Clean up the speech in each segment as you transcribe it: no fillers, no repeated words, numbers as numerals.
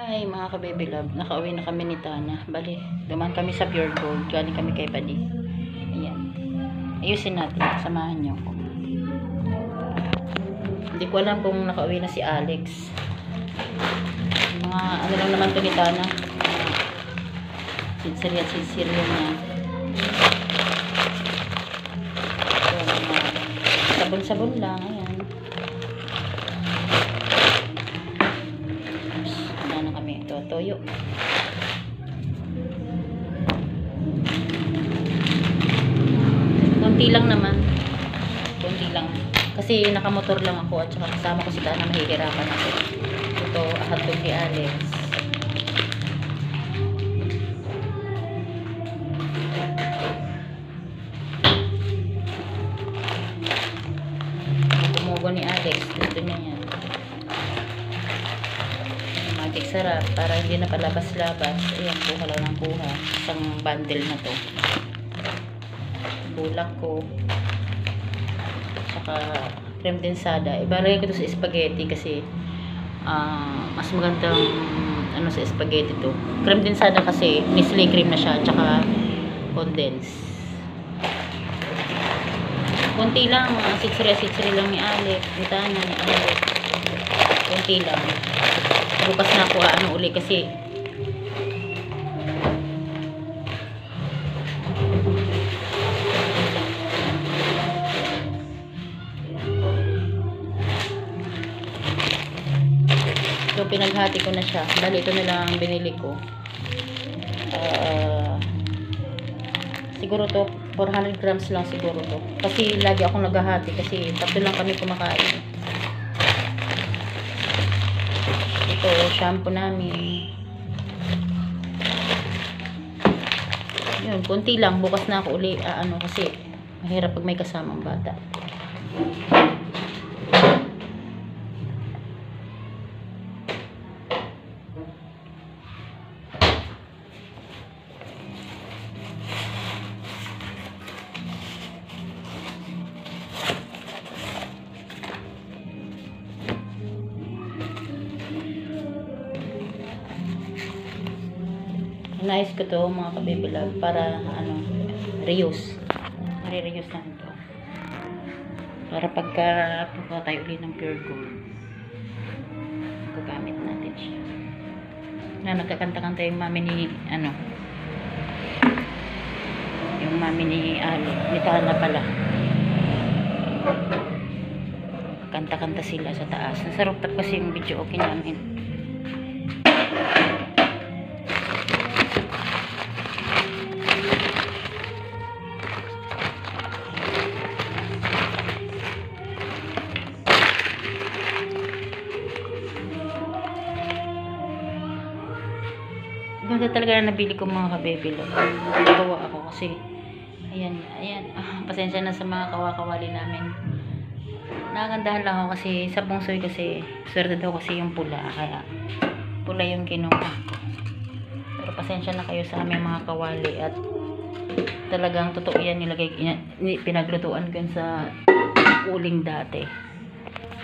Hi mga ka-baby love, nakauwi na kami ni Tana. Bali, dumaan kami sa Pure Gold. Galing kami kay Padi. Ayan. Ayusin natin. Samahan niyo ako. Hindi ko alam kung nakauwi na si Alex. Mga ano lang naman to ni Tana. Sinsiri at sinsiri niya. So, sabon-sabon lang. Ayan. Toyo. Kunti lang naman. Kunti lang. Kasi nakamotor lang ako at saka kasama ko si Tana, mahihirapan ako. Ito, ahatog kay Alex. Tumugo ni Alex. Gusto niya yan. Sarap para hindi na palabas-labas. Ayan, kuha lang ng kuha. Isang bundle na to. Bulak ko. Saka creme densada. Ibalagay ko to sa spaghetti kasi mas magandang ano sa spaghetti to. Creme densada kasi Nestle cream na siya. Tsaka condense. Kunti lang. Sitsiri lang ni Alex. Ni Tana ni Alex. Kunti lang. Bukas na ako ano uli kasi so pinaghati ko na siya. Dahil ito na lang binili ko. Siguro to 400 grams lang siguro to. Kasi lagi akong naghahati kasi tatlo lang kami kumakain. Ito, shampoo namin. Yun, konti lang. Bukas na ako uli. Ano kasi, mahirap pag may kasamang bata. Nice ko to mga ka-baby love para ano, reuse. Marireuse natin to. Para pagka pupunta tayo ulit ng Pure Gold, gagamit natin siya. Nagkakanta-kanta yung mami ni ano, yung mami ni Ali, ni Tana pala. Kanta-kanta sila sa taas. Nasa rooftop kasi yung video okay namin. Ganda talaga na nabili ko mga ka-baby love. Nagawa ako kasi ayan, pasensya na sa mga kawakawali namin. Nakagandahan lang ako kasi sa bungsoy kasi swerte daw kasi yung pula, kaya pula yung kinuha ko. Pero pasensya na kayo sa aming mga kawali at talagang totoo yan, pinaglutuan ko sa uling dati.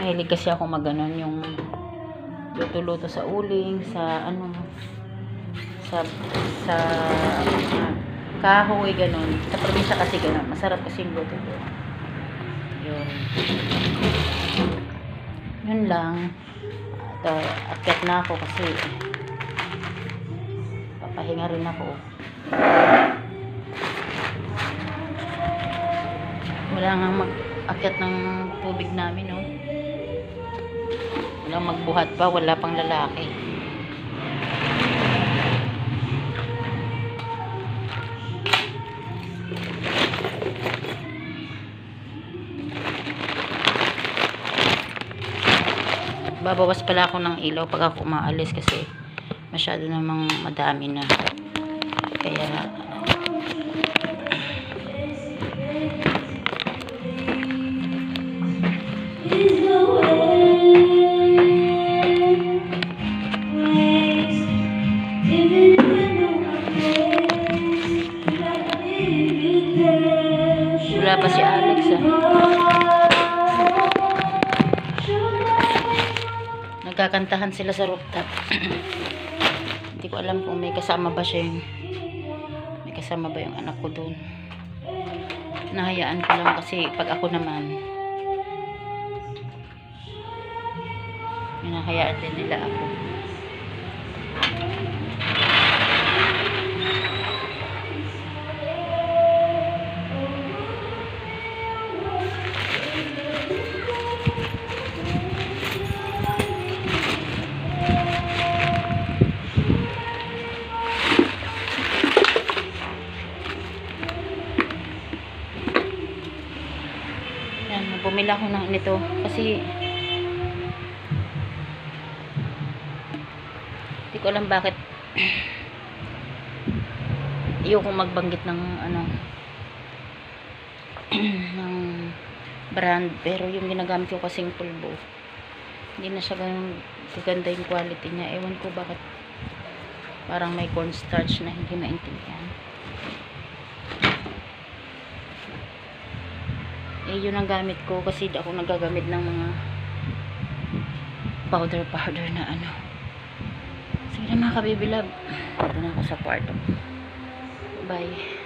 Mahilig kasi ako maganon yung luto-luto sa uling, sa ano, sa kahoy, ganun. Sa probinsya kasi ganun. Masarap kasi yung luto doon. Yun lang. Akyat na ako kasi papahinga rin ako. Wala nga mag-akyat ng tubig namin, no? Walang magbuhat pa. Wala pang lalaki. Babawas pala ako ng ilaw pag ako umaalis kasi masyado namang madami na. Kaya wala pa si Alex Nagkakantahan sila sa rooftop. ko alam kung may kasama ba siya may kasama ba yung anak ko doon. Nahayaan ko lang kasi pag ako naman hinahayaan din nila ako. Bumili ako ng nito kasi hindi ko alam bakit ayoko magbanggit ng ano ng brand, pero yung ginagamit ko kasing pulbo hindi na siya gaganda yung quality niya. Ewan ko bakit parang may cornstarch na hindi maintindihan. Yun ang gamit ko kasi di ako nagagamit ng mga powder na ano. Sige na mga kabibilab, dito na ako sa kwarto. Bye.